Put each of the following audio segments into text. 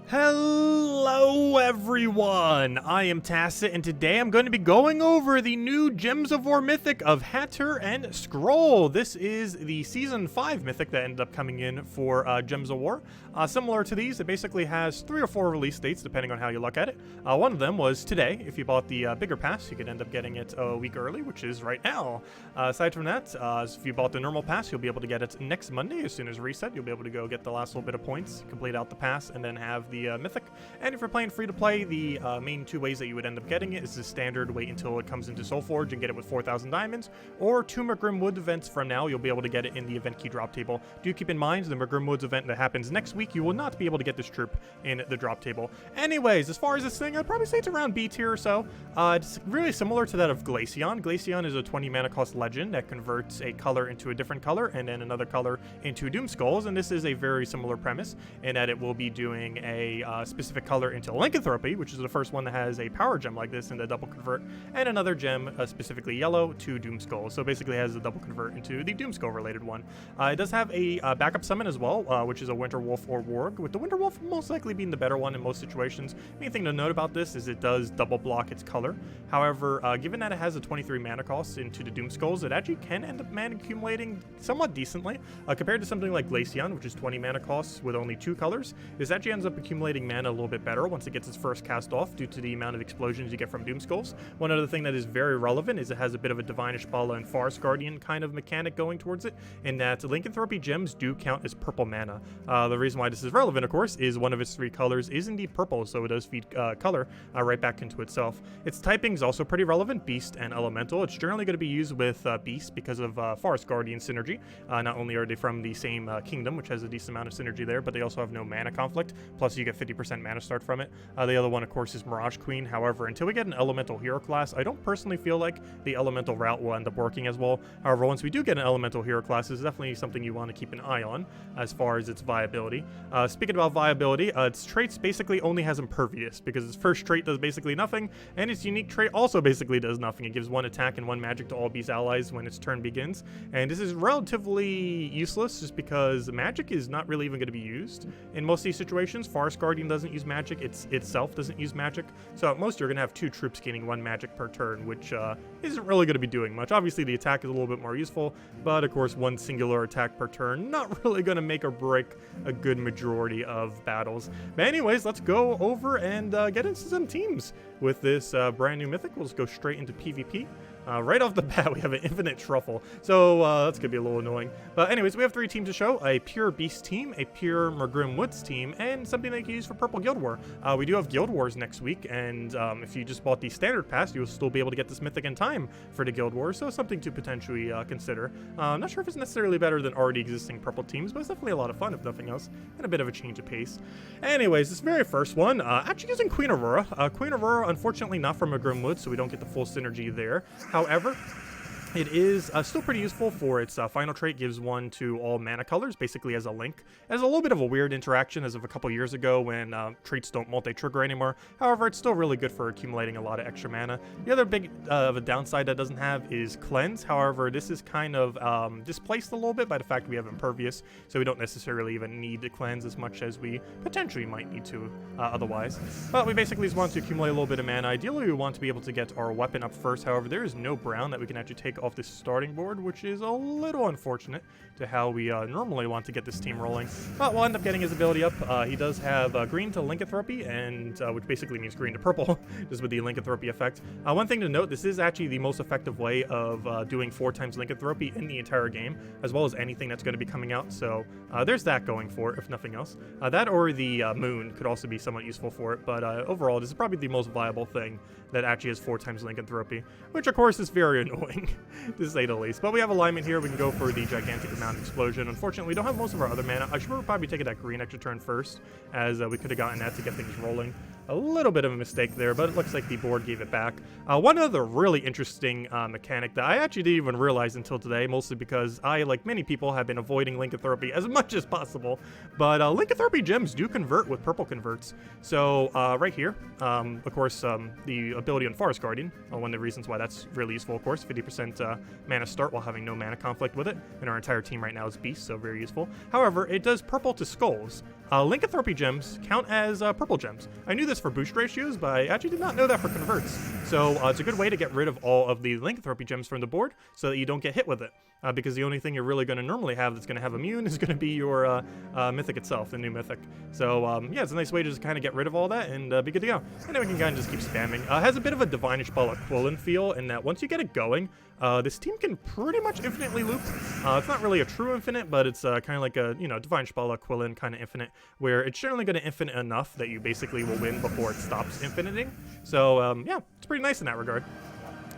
Hello everyone, I am Tacit and today I'm going to be going over the new Gems of War Mythic of Hatir and Scroll. This is the Season 5 Mythic that ended up coming in for Gems of War. Similar to these, it basically has 3 or 4 release dates depending on how you look at it. One of them was today. If you bought the bigger pass, you could end up getting it a week early, which is right now. Aside from that, if you bought the normal pass, you'll be able to get it next Monday. As soon as reset, you'll be able to go get the last little bit of points, complete out the pass, and then have the Mythic. And if you're playing free to play, the main 2 ways that you would end up getting it is the standard wait until it comes into soulforge and get it with 4,000 diamonds, or 2 Maugrim Woods events from now. You'll be able to get it in the event key drop table. Do keep in mind the Maugrim Woods event that happens next week, you will not be able to get this troop in the drop table. Anyways, as far as this thing, I'd probably say it's around B tier or so. It's really similar to that of Glaceon. Glaceon is a 20 mana cost legend that converts a color into a different color and then another color into Doom Skulls, and this is a very similar premise in that it will be doing a specific color into lycanthropy, which is the first one that has a power gem like this in the double convert, and another gem, specifically yellow, to Doom Skull. So basically it has a double convert into the Doom Skull related one. It does have a backup summon as well, which is a Winter Wolf or Warg, with the Winter Wolf most likely being the better one in most situations. Main thing to note about this is it does double block its color. However, given that it has a 23 mana cost into the Doom Skulls, it actually can end up mana accumulating somewhat decently. Compared to something like Glaceon, which is 20 mana costs with only 2 colors, this actually ends up accumulating mana a little bit better once it gets its first cast off due to the amount of explosions you get from Doom Skulls. One other thing that is very relevant is it has a bit of a Divinish Bala and Forest Guardian kind of mechanic going towards it, in that lycanthropy gems do count as purple mana. The reason why this is relevant, of course, is one of its 3 colors is indeed purple, so it does feed color right back into itself. Its typing is also pretty relevant, Beast and Elemental. It's generally going to be used with Beast because of Forest Guardian synergy. Not only are they from the same kingdom, which has a decent amount of synergy there, but they also have no mana conflict, plus you get 50% mana start from it. The other one, of course, is Mirage Queen. However, until we get an Elemental Hero class, I don't personally feel like the Elemental route will end up working as well. However, once we do get an Elemental Hero class, it's definitely something you want to keep an eye on as far as its viability. Speaking about viability, its traits basically only has Impervious, because its first trait does basically nothing, and its unique trait also basically does nothing. It gives 1 attack and 1 magic to all beast allies when its turn begins, and this is relatively useless just because magic is not really even going to be used in most of these situations. Forest Guardian doesn't use magic, itself doesn't use magic, so at most you're going to have 2 troops gaining 1 magic per turn, which isn't really going to be doing much. Obviously the attack is a little bit more useful, but of course 1 singular attack per turn, not really going to make or break a good majority of battles. But anyways, let's go over and get into some teams with this brand new Mythic. We'll just go straight into PvP. Right off the bat, we have an infinite truffle, so that's gonna be a little annoying. But anyways, we have 3 teams to show: a pure Beast team, a pure Maugrim Woods team, and something that you can use for Purple Guild War. We do have Guild Wars next week, and if you just bought the standard pass, you'll still be able to get this Mythic in time for the Guild Wars, so something to potentially consider. I'm not sure if it's necessarily better than already existing purple teams, but it's definitely a lot of fun, if nothing else, and a bit of a change of pace. Anyways, this very first one, actually using Queen Aurora. Queen Aurora, unfortunately not from Maugrim Woods, so we don't get the full synergy there. However, it is still pretty useful for its final trait, gives 1 to all mana colors, basically as a link. It has a little bit of a weird interaction as of a couple years ago when traits don't multi-trigger anymore. However, it's still really good for accumulating a lot of extra mana. The other big of a downside that doesn't have is Cleanse. However, this is kind of displaced a little bit by the fact we have Impervious, so we don't necessarily even need to cleanse as much as we potentially might need to otherwise. But we basically just want to accumulate a little bit of mana. Ideally, we want to be able to get our weapon up first. However, there is no brown that we can actually take off this starting board, which is a little unfortunate to how we normally want to get this team rolling. But we'll end up getting his ability up. He does have green to lycanthropy, and which basically means green to purple, just with the lycanthropy effect. One thing to note, this is actually the most effective way of doing 4 times lycanthropy in the entire game, as well as anything that's going to be coming out, so there's that going for it, if nothing else. That or the moon could also be somewhat useful for it, but overall, this is probably the most viable thing that actually has 4 times lycanthropy, which of course is very annoying, to say the least. But we have alignment here. We can go for the gigantic amount of explosion. Unfortunately, we don't have most of our other mana. I should probably take that green extra turn first, as we could have gotten that to get things rolling. A little bit of a mistake there, but it looks like the board gave it back. One other really interesting mechanic that I actually didn't even realize until today, mostly because I, like many people, have been avoiding lycanthropy as much as possible, but lycanthropy gems do convert with purple converts. So right here, of course, the ability on Forest Guardian, one of the reasons why that's really useful, of course, 50% mana start while having no mana conflict with it, and our entire team right now is Beast, so very useful. However, it does purple to skulls. lycanthropy gems count as purple gems. I knew this for boost ratios, but I actually did not know that for converts. So it's a good way to get rid of all of the lycanthropy gems from the board so that you don't get hit with it. Because the only thing you're really going to normally have that's going to have immune is going to be your Mythic itself, the new Mythic. So yeah, it's a nice way to just kind of get rid of all that and be good to go. And then we can kind of just keep spamming. It has a bit of a Divinish Ball equivalent feel in that once you get it going, this team can pretty much infinitely loop. It's not really a true infinite, but it's kind of like a, you know, Divine Spell equivalent kind of infinite, where it's generally going to infinite enough that you basically will win before it stops infiniting. So yeah, it's pretty nice in that regard.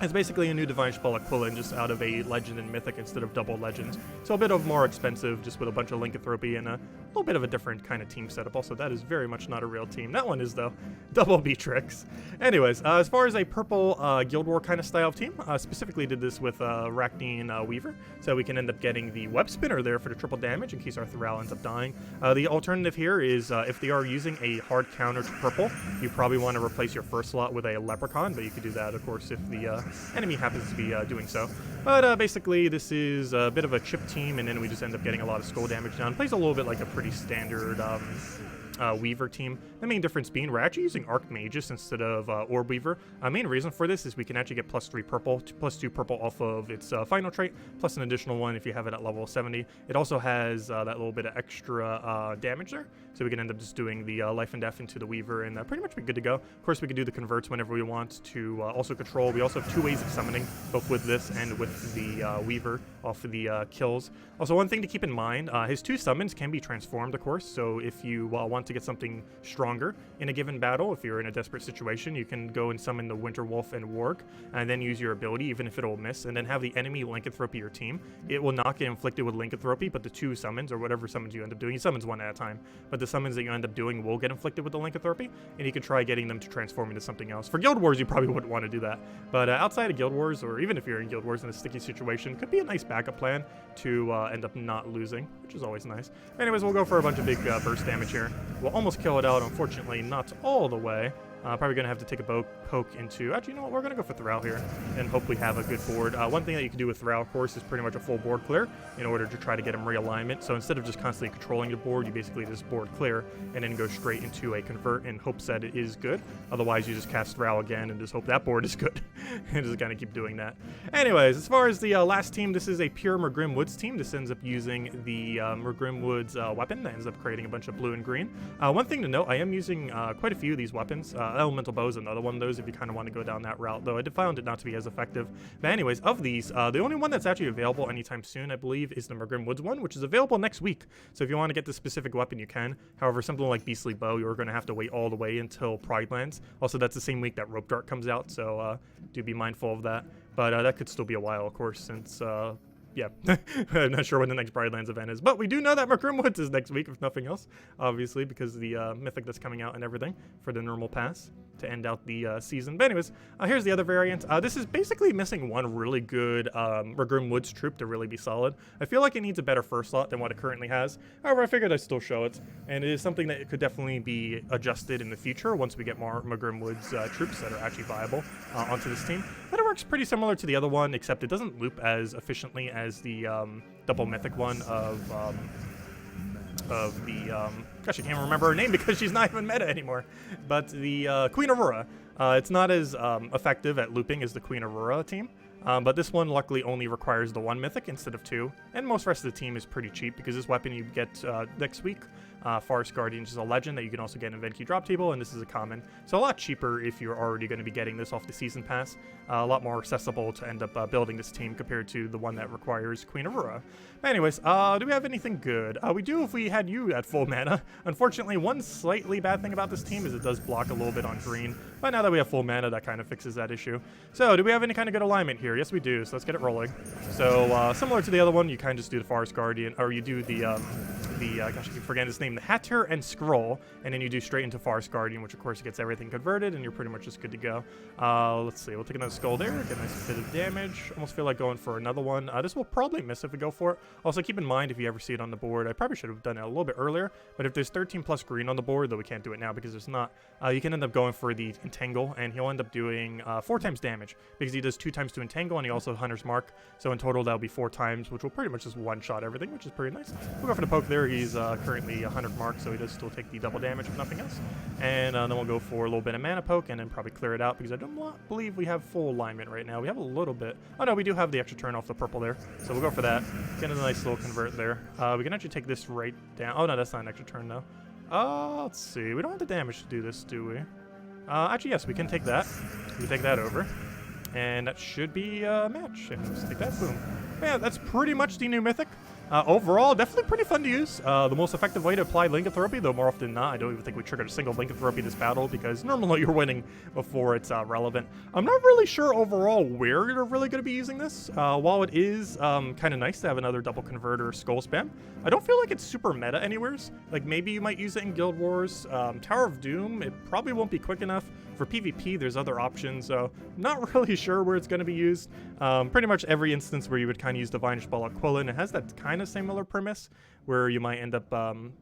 It's basically a new Divine Spell equivalent, just out of a Legend and Mythic instead of double Legends. So a bit of more expensive, just with a bunch of lycanthropy and a little bit of a different kind of team setup. Also, that is very much not a real team. That one is, though. Double Beatrix. Anyways, as far as a purple Guild War kind of style of team, specifically did this with Arachnine Weaver, so we can end up getting the Web Spinner there for the triple damage in case our Thrall ends up dying. The alternative here is if they are using a hard counter to purple, you probably want to replace your first slot with a Leprechaun, but you could do that, of course, if the enemy happens to be doing so. But basically, this is a bit of a chip team, and then we just end up getting a lot of skull damage down. Plays a little bit like a pretty standard Weaver team. The main difference being we're actually using Archmagus instead of Orb Weaver. Main reason for this is we can actually get +3 purple, +2 purple off of its final trait, plus an additional one if you have it at level 70. It also has that little bit of extra damage there, so we can end up just doing the Life and Death into the Weaver and pretty much be good to go. Of course, we could do the converts whenever we want to also control. We also have 2 ways of summoning, both with this and with the Weaver off of the kills. Also, one thing to keep in mind, his 2 summons can be transformed, of course, so if you want to get something stronger in a given battle, if you're in a desperate situation, you can go and summon the Winter Wolf and Warg, and then use your ability, even if it'll miss, and then have the enemy lycanthropy your team. It will not get inflicted with lycanthropy, but the 2 summons, or whatever summons you end up doing, he summons 1 at a time, but the summons that you end up doing will get inflicted with the lycanthropy, and you can try getting them to transform into something else. For Guild Wars, you probably wouldn't want to do that, but outside of Guild Wars, or even if you're in Guild Wars in a sticky situation, could be a nice backup plan to end up not losing, which is always nice. Anyways, we'll go for a bunch of big burst damage here. We'll almost kill it out, unfortunately, not all the way. Probably going to have to take a poke into... Actually, you know what? We're going to go for Thrall here and hopefully have a good board. One thing that you can do with Thrall, of course, is pretty much a full board clear in order to try to get him realignment. So instead of just constantly controlling the board, you basically just board clear and then go straight into a convert in hopes that it is good. Otherwise, you just cast Thrall again and just hope that board is good and just kind of keep doing that. Anyways, as far as the last team, this is a pure Maugrim Woods team. This ends up using the Maugrim Woods weapon that ends up creating a bunch of blue and green. One thing to note, I am using quite a few of these weapons. Elemental Bow is another one of those if you kind of want to go down that route, though I found it not to be as effective. But anyways, of these, the only one that's actually available anytime soon, I believe, is the Maugrim Woods one, which is available next week. So if you want to get this specific weapon, you can. However, something like Beastly Bow, you're going to have to wait all the way until Pride lands. Also, that's the same week that Rope Dart comes out, so do be mindful of that. But that could still be a while, of course, since... yeah, I'm not sure when the next Pride Lands event is, but we do know that Maugrim Woods is next week, if nothing else, obviously, because of the Mythic that's coming out and everything for the normal pass to end out the season. But anyways, here's the other variant. This is basically missing one really good Maugrim Woods troop to really be solid. I feel like it needs a better first slot than what it currently has. However, I figured I'd still show it, and it is something that could definitely be adjusted in the future once we get more Maugrim Woods troops that are actually viable onto this team. But it works pretty similar to the other one, except it doesn't loop as efficiently as the double Mythic one of the gosh, I can't remember her name because she's not even meta anymore, but the Queen Aurora. It's not as effective at looping as the Queen Aurora team, but this one luckily only requires the 1 Mythic instead of 2, and most rest of the team is pretty cheap because this weapon you get next week. Forest Guardian is a legend that you can also get in Event Key Drop Table, and this is a common. So a lot cheaper if you're already going to be getting this off the Season Pass. A lot more accessible to end up building this team compared to the one that requires Queen Aurora. But anyways, do we have anything good? We do if we had you at full mana. Unfortunately, one slightly bad thing about this team is it does block a little bit on green, but now that we have full mana, that kind of fixes that issue. So do we have any kind of good alignment here? Yes, we do, so let's get it rolling. So similar to the other one, you kind of just do the Forest Guardian, or you do the gosh, I keep forgetting his name, the Hatir and Scroll, and then you do straight into Forest Guardian, which of course gets everything converted, and you're pretty much just good to go. Let's see, we'll take another skull there, get a nice bit of damage. Almost feel like going for another one. This will probably miss if we go for it. Also, keep in mind, if you ever see it on the board, I probably should have done it a little bit earlier, but if there's 13 plus green on the board, though we can't do it now because there's not, you can end up going for the Entangle, and he'll end up doing 4 times damage, because he does 2 times to Entangle, and he also Hunter's Mark, so in total that'll be 4 times, which will pretty much just one-shot everything, which is pretty nice. We'll go for the poke there, here. He's currently 100 mark, so he does still take the double damage if nothing else. And then we'll go for a little bit of mana poke and then probably clear it out because I don't believe we have full alignment right now. We have a little bit. Oh no, we do have the extra turn off the purple there, so we'll go for that. Get a nice little convert there. We can actually take this right down. Oh no, that's not an extra turn though. Let's see. We don't have the damage to do this, do we? Actually, yes, we can take that. We take that over. And that should be a match. And just take that, boom. Yeah, that's pretty much the new Mythic. Overall, definitely pretty fun to use. The most effective way to apply lycanthropy, though more often than not, I don't even think we triggered a single lycanthropy this battle because normally you're winning before it's relevant. I'm not really sure overall where you're really going to be using this. While it is kind of nice to have another double converter skull spam, I don't feel like it's super meta anywheres. Like maybe you might use it in Guild Wars. Tower of Doom, it probably won't be quick enough. For PvP, there's other options, so not really sure where it's going to be used. Pretty much every instance where you would kind of use Divine Spell Aquila, it has that kind of similar premise where you might end up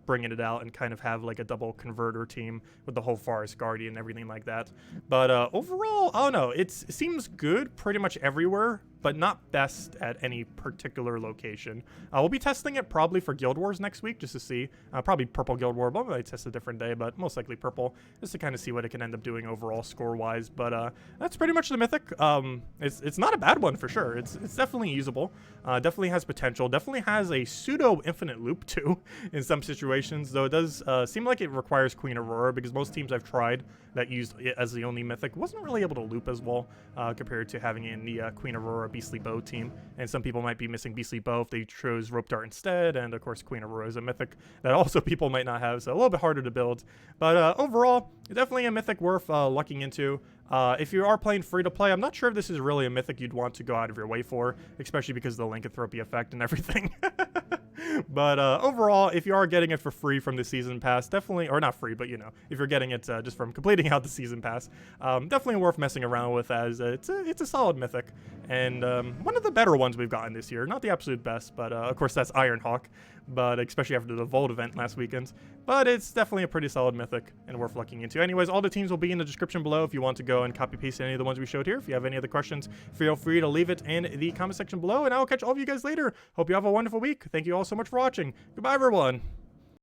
bringing it out and kind of have like a double converter team with the whole Forest Guardian and everything like that. But overall, I don't know, it seems good pretty much everywhere, but not best at any particular location. We'll be testing it probably for Guild Wars next week just to see. Probably Purple Guild War, but we might test a different day, but most likely Purple, just to kind of see what it can end up doing overall score-wise. But that's pretty much the Mythic. It's not a bad one for sure. It's definitely usable. Definitely has potential. Definitely has a pseudo-infinite loop too in some situations, though it does seem like it requires Queen Aurora because most teams I've tried that used it as the only Mythic wasn't really able to loop as well compared to having it in the Queen Aurora Beastly Bow team. And some people might be missing Beastly Bow if they chose Rope Dart instead, and of course Queen Aurora is a Mythic that also people might not have, so a little bit harder to build. But overall, definitely a Mythic worth lucking into. If you are playing free to play, I'm not sure if this is really a Mythic you'd want to go out of your way for, especially because of the lycanthropy effect and everything. But overall, if you are getting it for free from the season pass, definitely, or not free, but you know, if you're getting it just from completing out the season pass, definitely worth messing around with, as it's a solid Mythic and one of the better ones we've gotten this year. Not the absolute best, but of course that's Ironhawk, but especially after the Volt event last weekend. But it's definitely a pretty solid Mythic and worth looking into. Anyways, all the teams will be in the description below if you want to go and copy paste any of the ones we showed here. If you have any other questions, feel free to leave it in the comment section below, and I will catch all of you guys later. Hope you have a wonderful week. Thank you all so much for watching. Goodbye, everyone.